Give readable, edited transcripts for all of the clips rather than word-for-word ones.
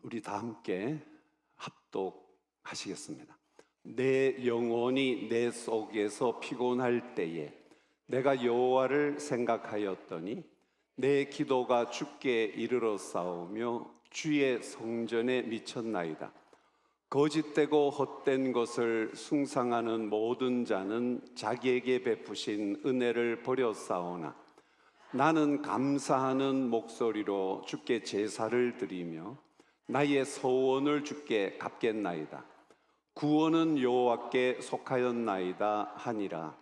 우리 다 함께 합독하시겠습니다. 내 영혼이 내 속에서 피곤할 때에 내가 여호와를 생각하였더니 내 기도가 주께 이르러 싸우며 주의 성전에 미쳤나이다. 거짓되고 헛된 것을 숭상하는 모든 자는 자기에게 베푸신 은혜를 버렸사오나 나는 감사하는 목소리로 주께 제사를 드리며 나의 소원을 주께 갚겠나이다. 구원은 여호와께 속하였나이다 하니라.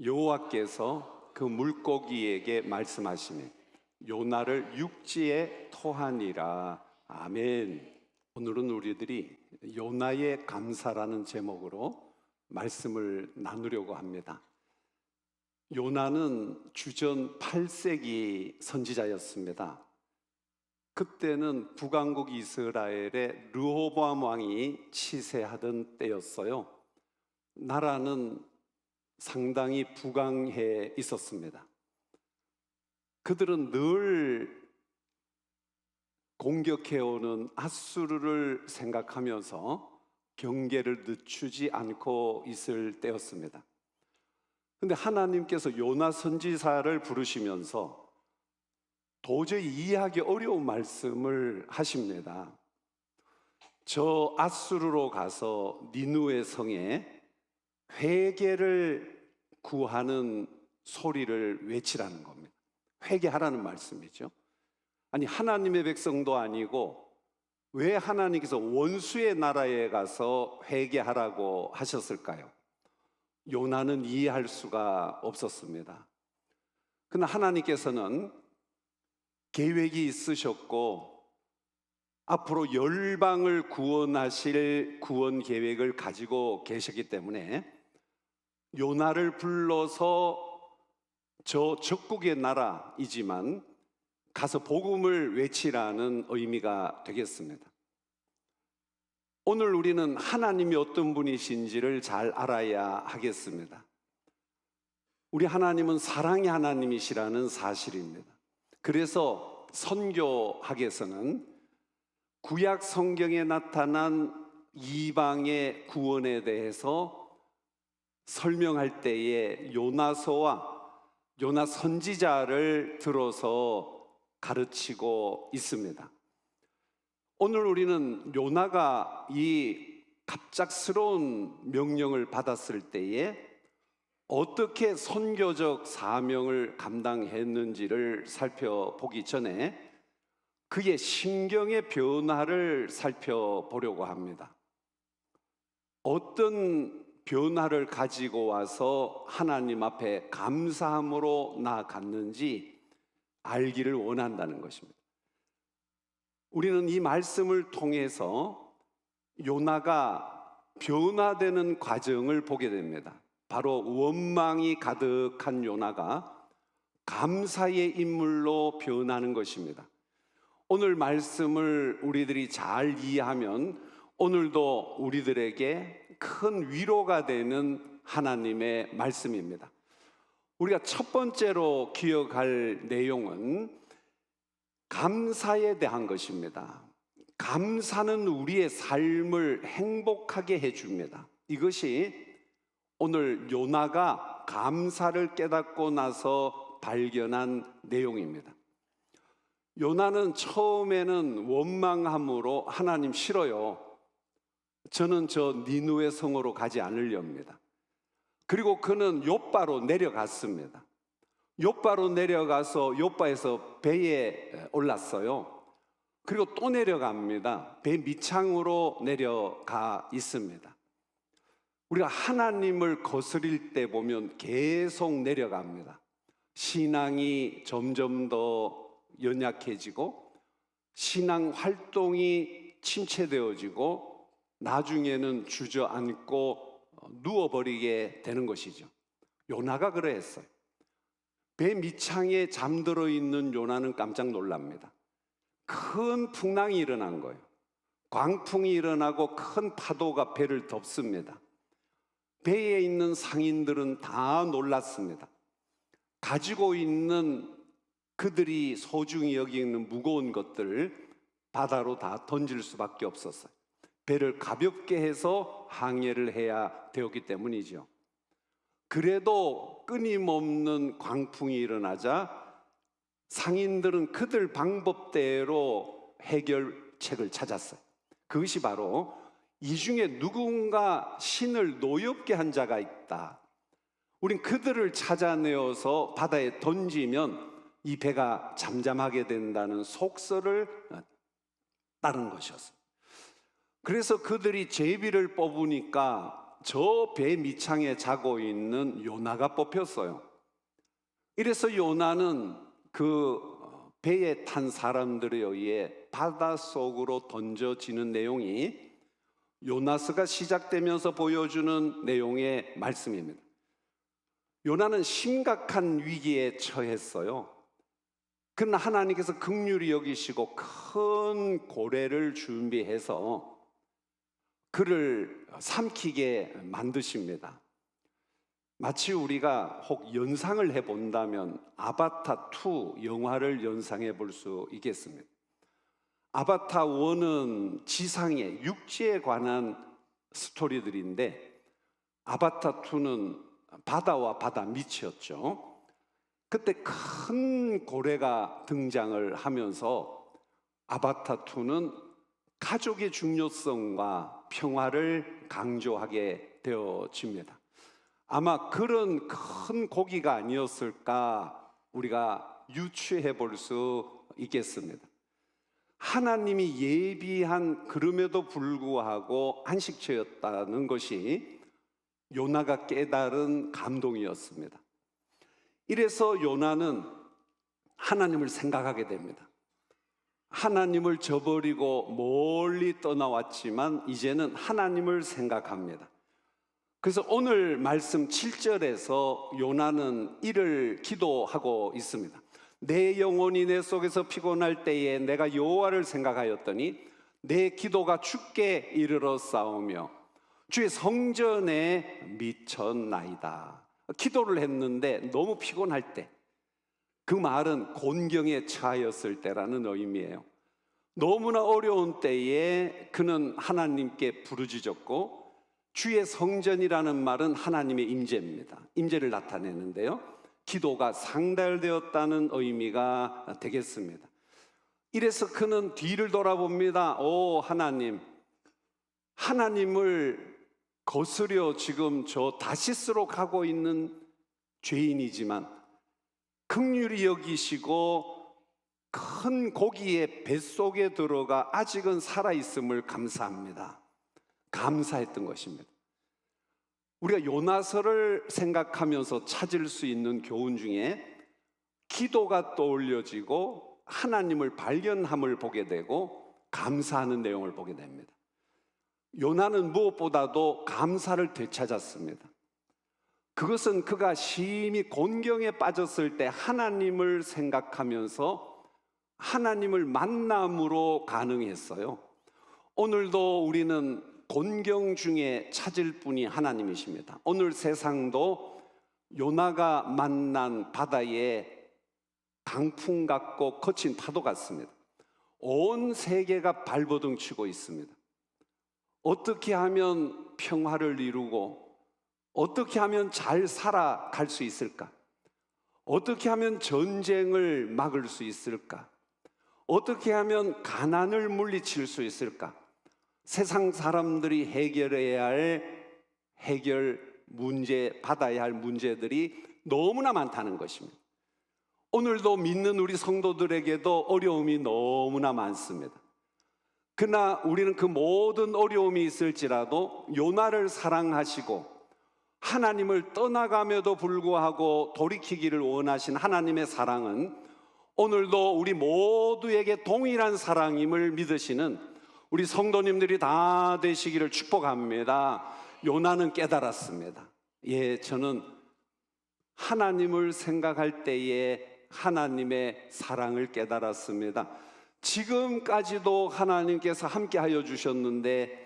여호와께서 그 물고기에게 말씀하시니 요나를 육지에 토하니라. 아멘. 오늘은 우리들이 요나의 감사라는 제목으로 말씀을 나누려고 합니다. 요나는 주전 8세기 선지자였습니다. 그때는 북왕국 이스라엘의 르호보암 왕이 치세하던 때였어요. 나라는 상당히 부강해 있었습니다. 그들은 늘 공격해오는 앗수르를 생각하면서 경계를 늦추지 않고 있을 때였습니다. 근데 하나님께서 요나 선지자를 부르시면서 도저히 이해하기 어려운 말씀을 하십니다. 저 앗수르로 가서 니느웨 성에 회개를 구하는 소리를 외치라는 겁니다. 회개하라는 말씀이죠. 아니, 하나님의 백성도 아니고 왜 하나님께서 원수의 나라에 가서 회개하라고 하셨을까요? 요나는 이해할 수가 없었습니다. 그러나 하나님께서는 계획이 있으셨고 앞으로 열방을 구원하실 구원 계획을 가지고 계셨기 때문에 요나를 불러서 저 적국의 나라이지만 가서 복음을 외치라는 의미가 되겠습니다. 오늘 우리는 하나님이 어떤 분이신지를 잘 알아야 하겠습니다. 우리 하나님은 사랑의 하나님이시라는 사실입니다. 그래서 선교학에서는 구약 성경에 나타난 이방의 구원에 대해서 설명할 때에 요나서와 요나 선지자를 들어서 가르치고 있습니다. 오늘 우리는 요나가 이 갑작스러운 명령을 받았을 때에 어떻게 선교적 사명을 감당했는지를 살펴보기 전에 그의 심경의 변화를 살펴보려고 합니다. 어떤 변화를 가지고 와서 하나님 앞에 감사함으로 나아갔는지 알기를 원한다는 것입니다. 우리는 이 말씀을 통해서 요나가 변화되는 과정을 보게 됩니다. 바로 원망이 가득한 요나가 감사의 인물로 변하는 것입니다. 오늘 말씀을 우리들이 잘 이해하면 오늘도 우리들에게 큰 위로가 되는 하나님의 말씀입니다. 우리가 첫 번째로 기억할 내용은 감사에 대한 것입니다. 감사는 우리의 삶을 행복하게 해줍니다. 이것이 오늘 요나가 감사를 깨닫고 나서 발견한 내용입니다. 요나는 처음에는 원망함으로 하나님 싫어요. 저는 저 니느웨 성으로 가지 않으렵니다. 그리고 그는 욥바로 내려갔습니다. 욥바로 내려가서 욥바에서 배에 올랐어요. 그리고 또 내려갑니다. 배 밑창으로 내려가 있습니다. 우리가 하나님을 거스릴 때 보면 계속 내려갑니다. 신앙이 점점 더 연약해지고 신앙 활동이 침체되어지고 나중에는 주저앉고 누워버리게 되는 것이죠. 요나가 그러했어요. 배 밑창에 잠들어 있는 요나는 깜짝 놀랍니다. 큰 풍랑이 일어난 거예요. 광풍이 일어나고 큰 파도가 배를 덮습니다. 배에 있는 상인들은 다 놀랐습니다. 가지고 있는 그들이 소중히 여기는 무거운 것들을 바다로 다 던질 수밖에 없었어요. 배를 가볍게 해서 항해를 해야 되었기 때문이죠. 그래도 끊임없는 광풍이 일어나자 상인들은 그들 방법대로 해결책을 찾았어요. 그것이 바로 이 중에 누군가 신을 노엽게 한 자가 있다. 우린 그들을 찾아내어서 바다에 던지면 이 배가 잠잠하게 된다는 속설을 따른 것이었어요. 그래서 그들이 제비를 뽑으니까 저 배 밑창에 자고 있는 요나가 뽑혔어요. 이래서 요나는 그 배에 탄 사람들에 의해 바닷속으로 던져지는 내용이 요나서가 시작되면서 보여주는 내용의 말씀입니다. 요나는 심각한 위기에 처했어요. 그러나 하나님께서 긍휼히 여기시고 큰 고래를 준비해서 그를 삼키게 만드십니다. 마치 우리가 혹 연상을 해본다면 아바타 2 영화를 연상해 볼 수 있겠습니다. 아바타 1은 지상의 육지에 관한 스토리들인데 아바타 2는 바다와 바다 밑이었죠. 그때 큰 고래가 등장을 하면서 아바타 2는 가족의 중요성과 평화를 강조하게 되어집니다. 아마 그런 큰 고기가 아니었을까 우리가 유추해 볼 수 있겠습니다. 하나님이 예비한 그럼에도 불구하고 안식처였다는 것이 요나가 깨달은 감동이었습니다. 이래서 요나는 하나님을 생각하게 됩니다. 하나님을 저버리고 멀리 떠나왔지만 이제는 하나님을 생각합니다. 그래서 오늘 말씀 7절에서 요나는 이를 기도하고 있습니다. 내 영혼이 내 속에서 피곤할 때에 내가 여호와를 생각하였더니 내 기도가 주께 이르러 싸우며 주의 성전에 미쳤나이다. 기도를 했는데 너무 피곤할 때, 그 말은 곤경에 처하였을 때라는 의미예요. 너무나 어려운 때에 그는 하나님께 부르짖었고, 주의 성전이라는 말은 하나님의 임재입니다. 임재를 나타내는데요, 기도가 상달되었다는 의미가 되겠습니다. 이래서 그는 뒤를 돌아봅니다. 오 하나님, 하나님을 거스려 지금 저 다시스로 가고 있는 죄인이지만 긍휼히 여기시고 큰 고기의 뱃속에 들어가 아직은 살아있음을 감사합니다. 감사했던 것입니다. 우리가 요나서를 생각하면서 찾을 수 있는 교훈 중에 기도가 떠올려지고 하나님을 발견함을 보게 되고 감사하는 내용을 보게 됩니다. 요나는 무엇보다도 감사를 되찾았습니다. 그것은 그가 심히 곤경에 빠졌을 때 하나님을 생각하면서 하나님을 만남으로 가능했어요. 오늘도 우리는 곤경 중에 찾을 분이 하나님이십니다. 오늘 세상도 요나가 만난 바다에 강풍 같고 거친 파도 같습니다. 온 세계가 발버둥 치고 있습니다. 어떻게 하면 평화를 이루고 어떻게 하면 잘 살아갈 수 있을까? 어떻게 하면 전쟁을 막을 수 있을까? 어떻게 하면 가난을 물리칠 수 있을까? 세상 사람들이 해결해야 할 해결 문제, 받아야 할 문제들이 너무나 많다는 것입니다. 오늘도 믿는 우리 성도들에게도 어려움이 너무나 많습니다. 그러나 우리는 그 모든 어려움이 있을지라도 요나를 사랑하시고 하나님을 떠나감에도 불구하고 돌이키기를 원하신 하나님의 사랑은 오늘도 우리 모두에게 동일한 사랑임을 믿으시는 우리 성도님들이 다 되시기를 축복합니다. 요나는 깨달았습니다. 예, 저는 하나님을 생각할 때에 하나님의 사랑을 깨달았습니다. 지금까지도 하나님께서 함께하여 주셨는데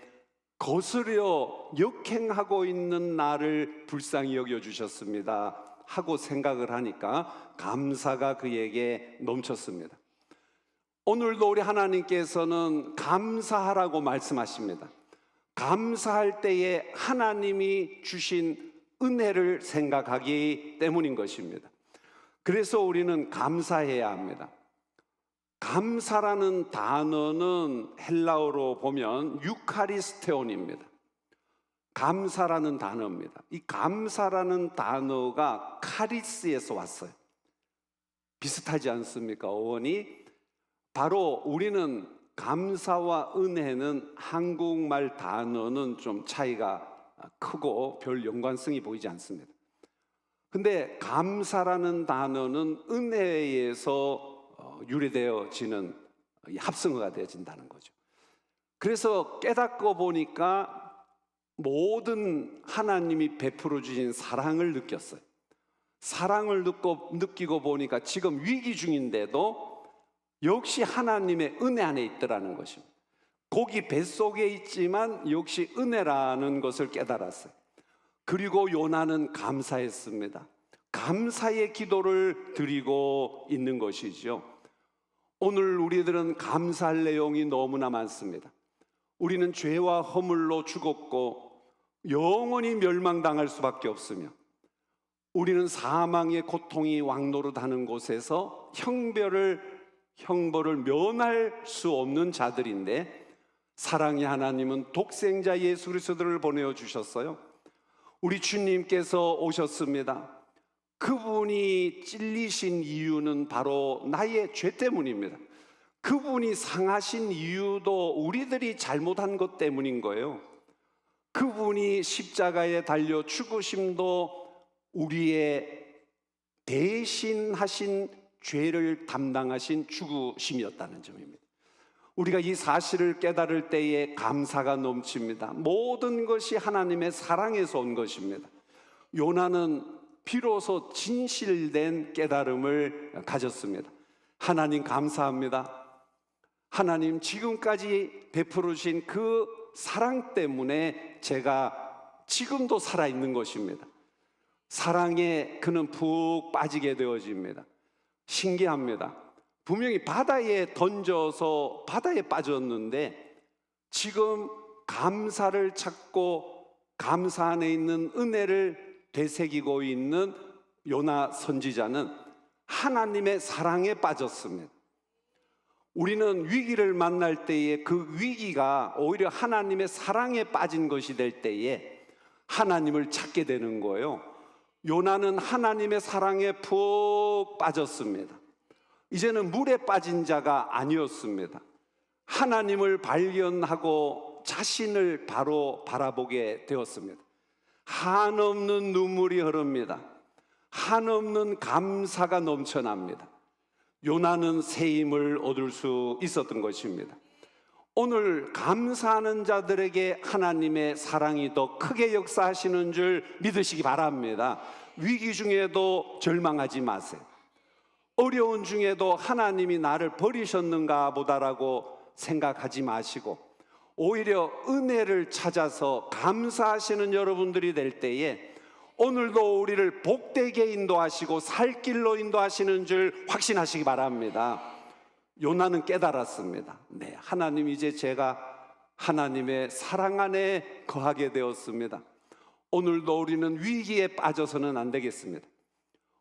거스려 역행하고 있는 나를 불쌍히 여겨주셨습니다. 하고 생각을 하니까 감사가 그에게 넘쳤습니다. 오늘도 우리 하나님께서는 감사하라고 말씀하십니다. 감사할 때에 하나님이 주신 은혜를 생각하기 때문인 것입니다. 그래서 우리는 감사해야 합니다. 감사라는 단어는 헬라어로 보면 유카리스테온입니다. 감사라는 단어입니다. 이 감사라는 단어가 카리스에서 왔어요. 비슷하지 않습니까? 어원이 바로 우리는 감사와 은혜는 한국말 단어는 좀 차이가 크고 별 연관성이 보이지 않습니다. 근데 감사라는 단어는 은혜에서 유래되어지는 합성어가 되어진다는 거죠. 그래서 깨닫고 보니까 모든 하나님이 베풀어 주신 사랑을 느꼈어요. 사랑을 느끼고 보니까 지금 위기 중인데도 역시 하나님의 은혜 안에 있더라는 것입니다. 고기 뱃속에 있지만 역시 은혜라는 것을 깨달았어요. 그리고 요나는 감사했습니다. 감사의 기도를 드리고 있는 것이죠. 오늘 우리들은 감사할 내용이 너무나 많습니다. 우리는 죄와 허물로 죽었고 영원히 멸망당할 수밖에 없으며, 우리는 사망의 고통이 왕노릇하는 곳에서 형벌을 면할 수 없는 자들인데, 사랑의 하나님은 독생자 예수 그리스도를 보내주셨어요. 우리 주님께서 오셨습니다. 그분이 찔리신 이유는 바로 나의 죄 때문입니다. 그분이 상하신 이유도 우리들이 잘못한 것 때문인 거예요. 그분이 십자가에 달려 죽으심도 우리의 대신하신 죄를 담당하신 죽으심이었다는 점입니다. 우리가 이 사실을 깨달을 때에 감사가 넘칩니다. 모든 것이 하나님의 사랑에서 온 것입니다. 요나는 비로소 진실된 깨달음을 가졌습니다. 하나님 감사합니다. 하나님 지금까지 베풀어 주신 그 사랑 때문에 제가 지금도 살아있는 것입니다. 사랑에 그는 푹 빠지게 되어집니다. 신기합니다. 분명히 바다에 던져서 바다에 빠졌는데 지금 감사를 찾고 감사 안에 있는 은혜를 되새기고 있는 요나 선지자는 하나님의 사랑에 빠졌습니다. 우리는 위기를 만날 때에 그 위기가 오히려 하나님의 사랑에 빠진 것이 될 때에 하나님을 찾게 되는 거예요. 요나는 하나님의 사랑에 푹 빠졌습니다. 이제는 물에 빠진 자가 아니었습니다. 하나님을 발견하고 자신을 바로 바라보게 되었습니다. 한없는 눈물이 흐릅니다. 한없는 감사가 넘쳐납니다. 요나는 새 힘을 얻을 수 있었던 것입니다. 오늘 감사하는 자들에게 하나님의 사랑이 더 크게 역사하시는 줄 믿으시기 바랍니다. 위기 중에도 절망하지 마세요. 어려운 중에도 하나님이 나를 버리셨는가 보다라고 생각하지 마시고 오히려 은혜를 찾아서 감사하시는 여러분들이 될 때에 오늘도 우리를 복되게 인도하시고 살 길로 인도하시는 줄 확신하시기 바랍니다. 요나는 깨달았습니다. 네, 하나님, 이제 제가 하나님의 사랑 안에 거하게 되었습니다. 오늘도 우리는 위기에 빠져서는 안 되겠습니다.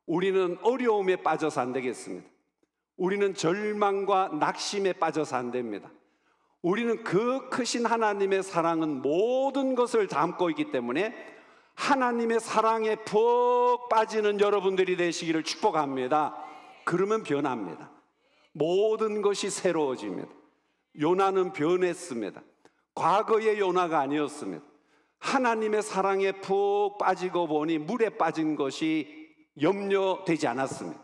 우리는 어려움에 빠져서 안 되겠습니다. 우리는 절망과 낙심에 빠져서 안 됩니다. 우리는 그 크신 하나님의 사랑은 모든 것을 담고 있기 때문에 하나님의 사랑에 푹 빠지는 여러분들이 되시기를 축복합니다. 그러면 변합니다. 모든 것이 새로워집니다. 요나는 변했습니다. 과거의 요나가 아니었습니다. 하나님의 사랑에 푹 빠지고 보니 물에 빠진 것이 염려되지 않았습니다.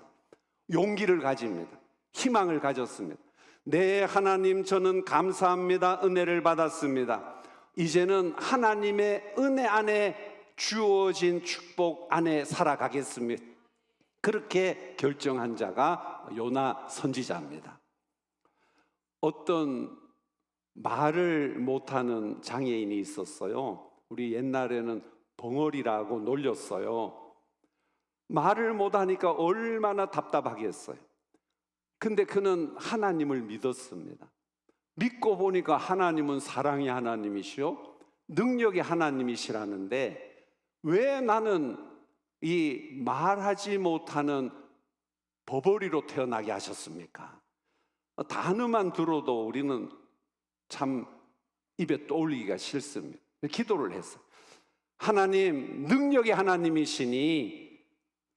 용기를 가집니다. 희망을 가졌습니다. 네, 하나님, 저는 감사합니다. 은혜를 받았습니다. 이제는 하나님의 은혜 안에 주어진 축복 안에 살아가겠습니다. 그렇게 결정한 자가 요나 선지자입니다. 어떤 말을 못하는 장애인이 있었어요. 우리 옛날에는 벙어리라고 놀렸어요. 말을 못하니까 얼마나 답답하겠어요. 근데 그는 하나님을 믿었습니다. 믿고 보니까 하나님은 사랑의 하나님이시요 능력의 하나님이시라는데, 왜 나는 이 말하지 못하는 버버리로 태어나게 하셨습니까? 단어만 들어도 우리는 참 입에 떠올리기가 싫습니다. 기도를 했어요. 하나님, 능력의 하나님이시니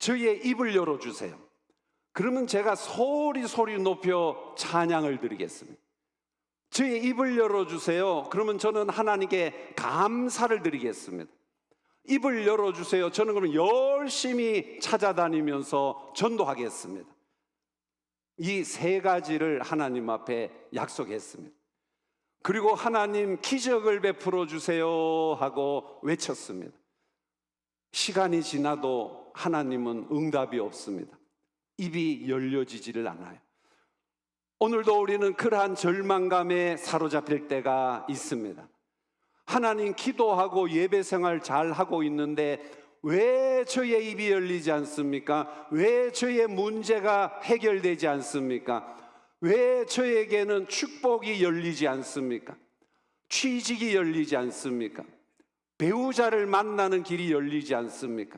저희의 입을 열어주세요. 그러면 제가 소리 높여 찬양을 드리겠습니다. 저의 입을 열어주세요. 그러면 저는 하나님께 감사를 드리겠습니다. 입을 열어주세요. 저는 그러면 열심히 찾아다니면서 전도하겠습니다. 이 세 가지를 하나님 앞에 약속했습니다. 그리고 하나님, 기적을 베풀어 주세요 하고 외쳤습니다. 시간이 지나도 하나님은 응답이 없습니다. 입이 열려지지를 않아요. 오늘도 우리는 그러한 절망감에 사로잡힐 때가 있습니다. 하나님, 기도하고 예배 생활 잘 하고 있는데 왜 저의 입이 열리지 않습니까? 왜 저의 문제가 해결되지 않습니까? 왜 저에게는 축복이 열리지 않습니까? 취직이 열리지 않습니까? 배우자를 만나는 길이 열리지 않습니까?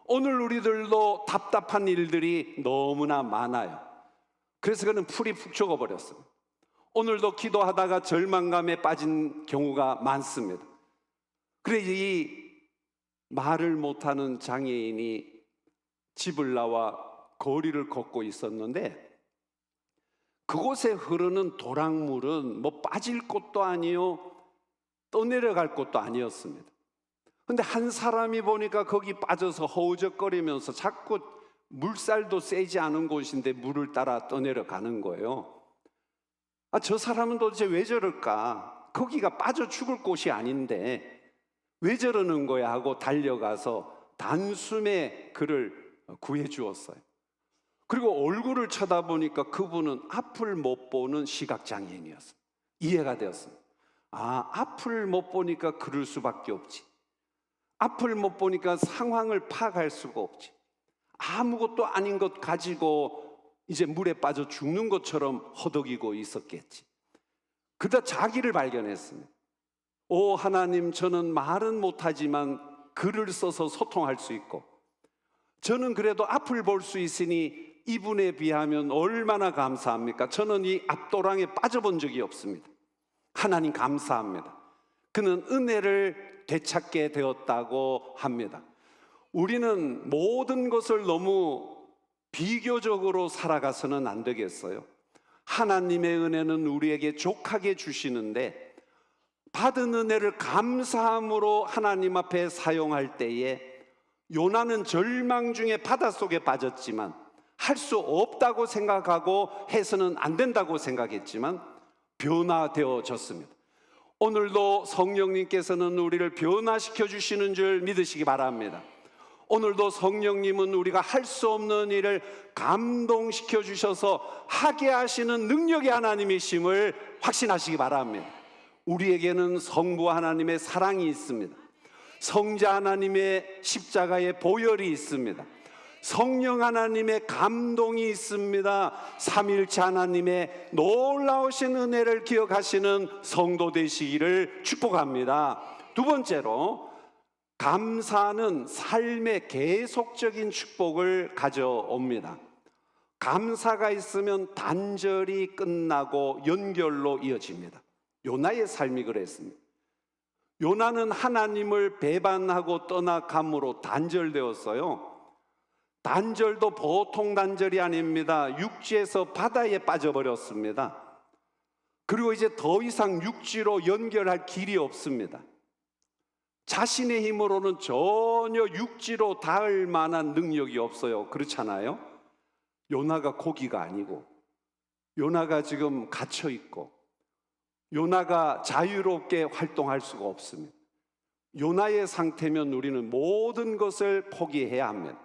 오늘 우리들도 답답한 일들이 너무나 많아요. 그래서 그는 풀이 푹 죽어버렸습니다. 오늘도 기도하다가 절망감에 빠진 경우가 많습니다. 그래서 이 말을 못하는 장애인이 집을 나와 거리를 걷고 있었는데, 그곳에 흐르는 도랑물은 뭐 빠질 곳도 아니요 떠내려갈 곳도 아니었습니다. 근데 한 사람이 보니까 거기 빠져서 허우적거리면서 자꾸 물살도 세지 않은 곳인데 물을 따라 떠내려가는 거예요. 저 사람은 도대체 왜 저럴까? 거기가 빠져 죽을 곳이 아닌데 왜 저러는 거야 하고 달려가서 단숨에 그를 구해 주었어요. 그리고 얼굴을 쳐다보니까 그분은 앞을 못 보는 시각장애인이었어요. 이해가 되었습니다. 앞을 못 보니까 그럴 수밖에 없지. 앞을 못 보니까 상황을 파악할 수가 없지. 아무것도 아닌 것 가지고 이제 물에 빠져 죽는 것처럼 허덕이고 있었겠지. 그러다 자기를 발견했습니다. 오 하나님, 저는 말은 못하지만 글을 써서 소통할 수 있고, 저는 그래도 앞을 볼 수 있으니 이분에 비하면 얼마나 감사합니까? 저는 이 앞도랑에 빠져본 적이 없습니다. 하나님 감사합니다. 그는 은혜를 되찾게 되었다고 합니다. 우리는 모든 것을 너무 비교적으로 살아가서는 안 되겠어요. 하나님의 은혜는 우리에게 족하게 주시는데, 받은 은혜를 감사함으로 하나님 앞에 사용할 때에, 요나는 절망 중에 바닷속에 빠졌지만 할 수 없다고 생각하고 해서는 안 된다고 생각했지만 변화되어졌습니다. 오늘도 성령님께서는 우리를 변화시켜 주시는 줄 믿으시기 바랍니다. 오늘도 성령님은 우리가 할 수 없는 일을 감동시켜 주셔서 하게 하시는 능력의 하나님이심을 확신하시기 바랍니다. 우리에게는 성부 하나님의 사랑이 있습니다. 성자 하나님의 십자가의 보혈이 있습니다. 성령 하나님의 감동이 있습니다. 삼일체 하나님의 놀라우신 은혜를 기억하시는 성도 되시기를 축복합니다. 두 번째로, 감사는 삶의 계속적인 축복을 가져옵니다. 감사가 있으면 단절이 끝나고 연결로 이어집니다. 요나의 삶이 그랬습니다. 요나는 하나님을 배반하고 떠나감으로 단절되었어요. 단절도 보통 단절이 아닙니다. 육지에서 바다에 빠져버렸습니다. 그리고 이제 더 이상 육지로 연결할 길이 없습니다. 자신의 힘으로는 전혀 육지로 닿을 만한 능력이 없어요. 그렇잖아요? 요나가 고기가 아니고, 요나가 지금 갇혀 있고, 요나가 자유롭게 활동할 수가 없습니다. 요나의 상태면 우리는 모든 것을 포기해야 합니다.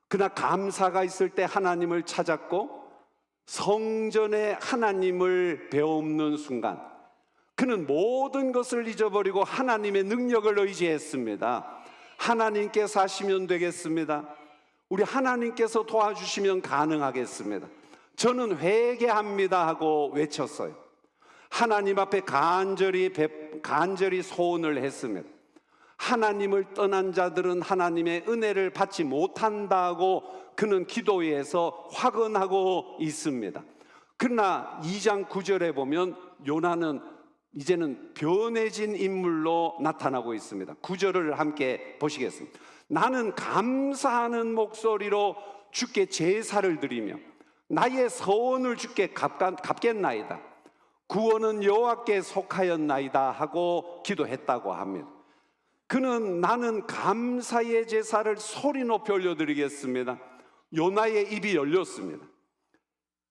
그러나 감사가 있을 때 하나님을 찾았고, 성전에 하나님을 배움는 순간 그는 모든 것을 잊어버리고 하나님의 능력을 의지했습니다. 하나님께서 하시면 되겠습니다. 우리 하나님께서 도와주시면 가능하겠습니다. 저는 회개합니다 하고 외쳤어요. 하나님 앞에 간절히 소원을 했습니다. 하나님을 떠난 자들은 하나님의 은혜를 받지 못한다고 그는 기도에서 확언하고 있습니다. 그러나 2장 9절에 보면 요나는 이제는 변해진 인물로 나타나고 있습니다. 9절을 함께 보시겠습니다. 나는 감사하는 목소리로 주께 제사를 드리며 나의 서원을 주께 갚겠나이다. 구원은 여호와께 속하였나이다 하고 기도했다고 합니다. 그는 나는 감사의 제사를 소리 높여 올려드리겠습니다. 요나의 입이 열렸습니다.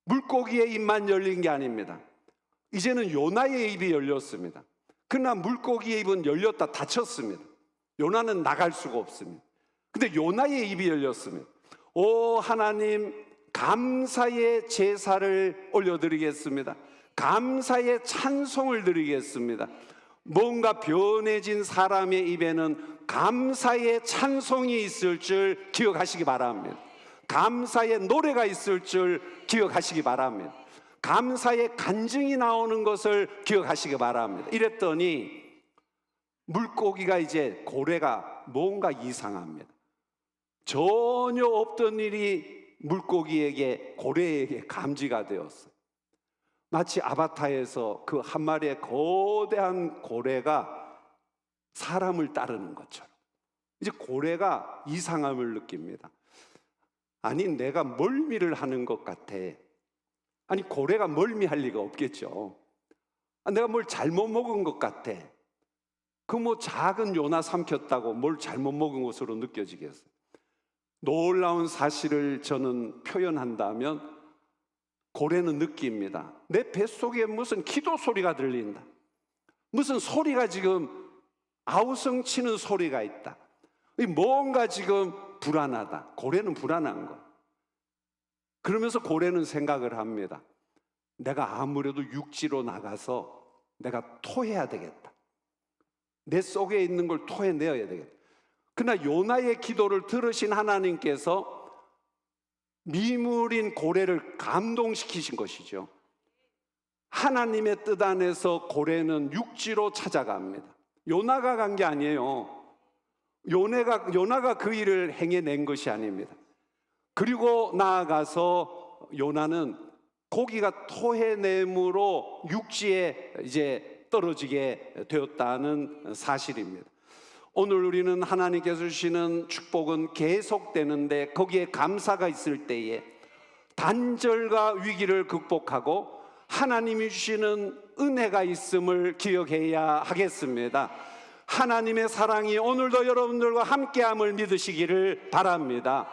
물고기의 입만 열린 게 아닙니다. 이제는 요나의 입이 열렸습니다. 그러나 물고기의 입은 열렸다 닫혔습니다. 요나는 나갈 수가 없습니다. 근데 요나의 입이 열렸습니다. 오 하나님, 감사의 제사를 올려드리겠습니다. 감사의 찬송을 드리겠습니다. 뭔가 변해진 사람의 입에는 감사의 찬송이 있을 줄 기억하시기 바랍니다. 감사의 노래가 있을 줄 기억하시기 바랍니다. 감사의 간증이 나오는 것을 기억하시기 바랍니다. 이랬더니 물고기가 이제 고래가 뭔가 이상합니다. 전혀 없던 일이 물고기에게 고래에게 감지가 되었어요. 마치 아바타에서 그 한 마리의 거대한 고래가 사람을 따르는 것처럼 이제 고래가 이상함을 느낍니다. 아니 내가 멀미를 하는 것 같아. 아니 고래가 멀미할 리가 없겠죠. 내가 뭘 잘못 먹은 것 같아. 그 뭐 작은 요나 삼켰다고 뭘 잘못 먹은 것으로 느껴지겠어요. 놀라운 사실을 저는 표현한다면 고래는 느낍니다. 내 뱃속에 무슨 기도 소리가 들린다. 무슨 소리가 지금 아우성치는 소리가 있다. 뭔가 지금 불안하다. 고래는 불안한 거. 그러면서 고래는 생각을 합니다. 내가 아무래도 육지로 나가서 내가 토해야 되겠다. 내 속에 있는 걸 토해내어야 되겠다. 그러나 요나의 기도를 들으신 하나님께서 미물인 고래를 감동시키신 것이죠. 하나님의 뜻 안에서 고래는 육지로 찾아갑니다. 요나가 간 게 아니에요. 요나가 그 일을 행해낸 것이 아닙니다. 그리고 나아가서 요나는 고기가 토해냄으로 육지에 이제 떨어지게 되었다는 사실입니다. 오늘 우리는 하나님께서 주시는 축복은 계속되는데 거기에 감사가 있을 때에 단절과 위기를 극복하고 하나님이 주시는 은혜가 있음을 기억해야 하겠습니다. 하나님의 사랑이 오늘도 여러분들과 함께함을 믿으시기를 바랍니다.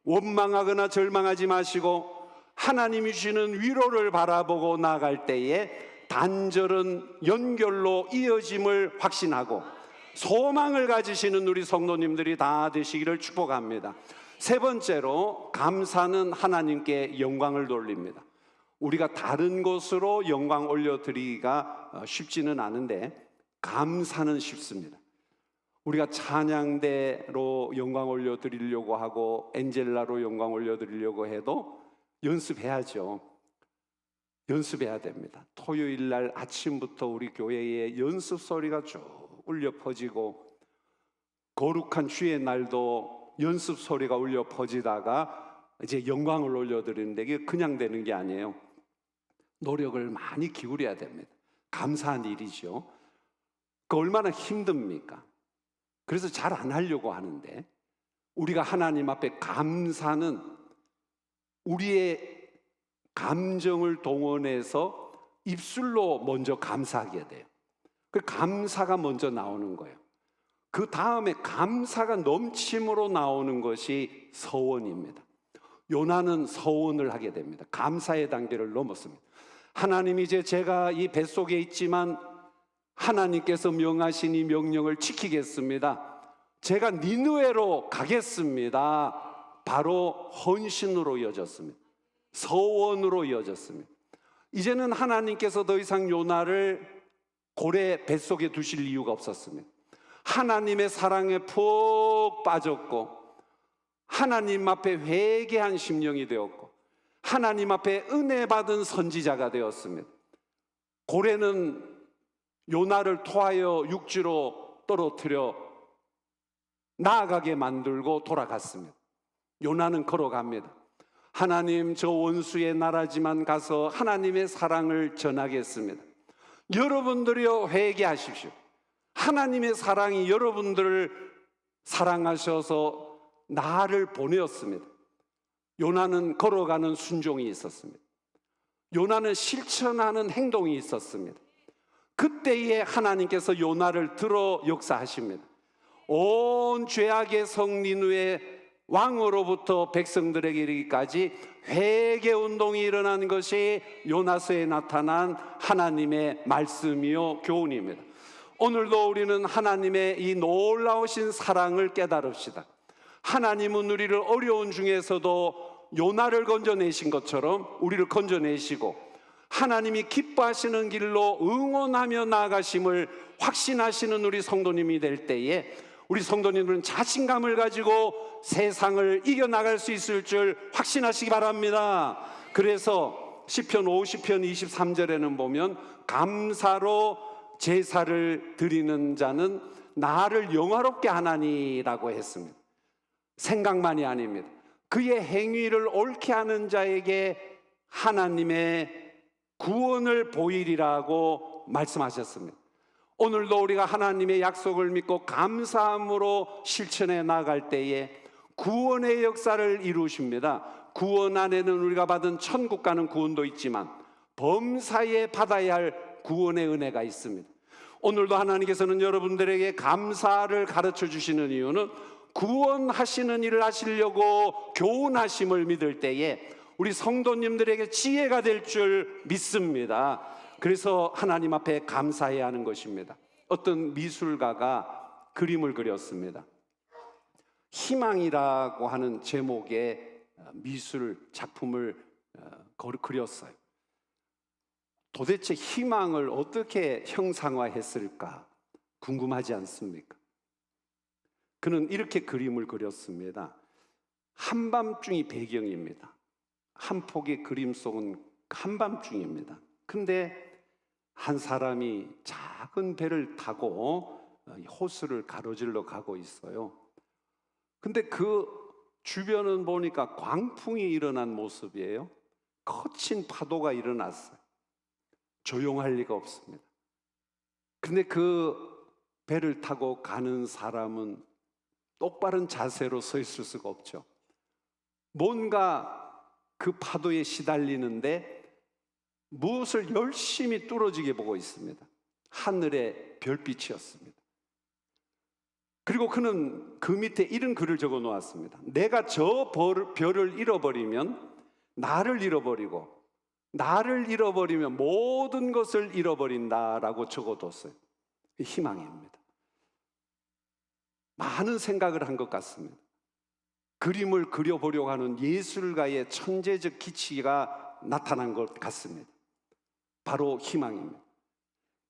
원망하거나 절망하지 마시고 하나님이 주시는 위로를 바라보고 나아갈 때에 단절은 연결로 이어짐을 확신하고 소망을 가지시는 우리 성도님들이 다 되시기를 축복합니다. 세 번째로 감사는 하나님께 영광을 돌립니다. 우리가 다른 곳으로 영광 올려드리기가 쉽지는 않은데 감사는 쉽습니다. 우리가 찬양대로 영광 올려드리려고 하고 엔젤라로 영광 올려드리려고 해도 연습해야죠. 연습해야 됩니다. 토요일 날 아침부터 우리 교회에 연습 소리가 쭉 울려 퍼지고 거룩한 주의 날도 연습 소리가 울려 퍼지다가 이제 영광을 올려드리는데 이게 그냥 되는 게 아니에요. 노력을 많이 기울여야 됩니다. 감사한 일이죠. 그 얼마나 힘듭니까? 그래서 잘 안 하려고 하는데 우리가 하나님 앞에 감사는 우리의 감정을 동원해서 입술로 먼저 감사하게 돼요. 그 감사가 먼저 나오는 거예요. 그 다음에 감사가 넘침으로 나오는 것이 서원입니다. 요나는 서원을 하게 됩니다. 감사의 단계를 넘었습니다. 하나님, 이제 제가 이 뱃속에 있지만 하나님께서 명하신 이 명령을 지키겠습니다. 제가 니느웨로 가겠습니다. 바로 헌신으로 이어졌습니다. 서원으로 이어졌습니다. 이제는 하나님께서 더 이상 요나를 고래 뱃속에 두실 이유가 없었습니다. 하나님의 사랑에 푹 빠졌고 하나님 앞에 회개한 심령이 되었고 하나님 앞에 은혜 받은 선지자가 되었습니다. 고래는 요나를 토하여 육지로 떨어뜨려 나아가게 만들고 돌아갔습니다. 요나는 걸어갑니다. 하나님, 저 원수의 나라지만 가서 하나님의 사랑을 전하겠습니다. 여러분들이요, 회개하십시오. 하나님의 사랑이 여러분들을 사랑하셔서 나를 보내었습니다. 요나는 걸어가는 순종이 있었습니다. 요나는 실천하는 행동이 있었습니다. 그때에 하나님께서 요나를 들어 역사하십니다. 온 죄악의 성 니느웨 왕으로부터 백성들에게 이르기까지 회개 운동이 일어난 것이 요나서에 나타난 하나님의 말씀이요 교훈입니다. 오늘도 우리는 하나님의 이 놀라우신 사랑을 깨달읍시다. 하나님은 우리를 어려운 중에서도 요나를 건져내신 것처럼 우리를 건져내시고 하나님이 기뻐하시는 길로 응원하며 나아가심을 확신하시는 우리 성도님이 될 때에 우리 성도님들은 자신감을 가지고 세상을 이겨나갈 수 있을 줄 확신하시기 바랍니다. 그래서 시편 50편 23절에는 보면 감사로 제사를 드리는 자는 나를 영화롭게 하나니라고 했습니다. 생각만이 아닙니다. 그의 행위를 옳게 하는 자에게 하나님의 구원을 보이리라고 말씀하셨습니다. 오늘도 우리가 하나님의 약속을 믿고 감사함으로 실천해 나갈 때에 구원의 역사를 이루십니다. 구원 안에는 우리가 받은 천국 가는 구원도 있지만 범사에 받아야 할 구원의 은혜가 있습니다. 오늘도 하나님께서는 여러분들에게 감사를 가르쳐 주시는 이유는 구원하시는 일을 하시려고 교훈하심을 믿을 때에 우리 성도님들에게 지혜가 될 줄 믿습니다. 그래서 하나님 앞에 감사해야 하는 것입니다. 어떤 미술가가 그림을 그렸습니다. 희망이라고 하는 제목의 미술 작품을 그렸어요. 도대체 희망을 어떻게 형상화했을까 궁금하지 않습니까? 그는 이렇게 그림을 그렸습니다. 한밤중이 배경입니다. 한 폭의 그림 속은 한밤중입니다. 근데 한 사람이 작은 배를 타고 호수를 가로질러 가고 있어요. 근데 그 주변은 보니까 광풍이 일어난 모습이에요. 거친 파도가 일어났어요. 조용할 리가 없습니다. 근데 그 배를 타고 가는 사람은 똑바른 자세로 서 있을 수가 없죠. 뭔가 그 파도에 시달리는데 무엇을 열심히 뚫어지게 보고 있습니다. 하늘의 별빛이었습니다. 그리고 그는 그 밑에 이런 글을 적어 놓았습니다. 내가 저 별을 잃어버리면 나를 잃어버리고 나를 잃어버리면 모든 것을 잃어버린다라고 적어뒀어요. 희망입니다. 많은 생각을 한 것 같습니다. 그림을 그려보려고 하는 예술가의 천재적 기치가 나타난 것 같습니다. 바로 희망입니다.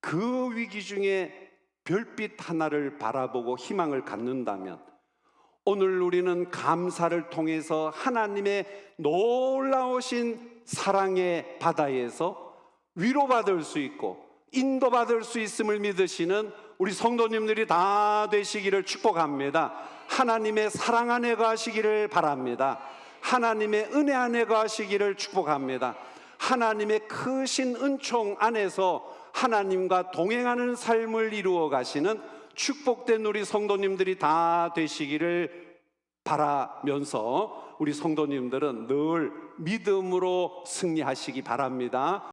그 위기 중에 별빛 하나를 바라보고 희망을 갖는다면 오늘 우리는 감사를 통해서 하나님의 놀라우신 사랑의 바다에서 위로받을 수 있고 인도받을 수 있음을 믿으시는 우리 성도님들이 다 되시기를 축복합니다. 하나님의 사랑 안에 거하시기를 바랍니다. 하나님의 은혜 안에 거하시기를 축복합니다. 하나님의 크신 은총 안에서 하나님과 동행하는 삶을 이루어 가시는 축복된 우리 성도님들이 다 되시기를 바라면서 우리 성도님들은 늘 믿음으로 승리하시기 바랍니다.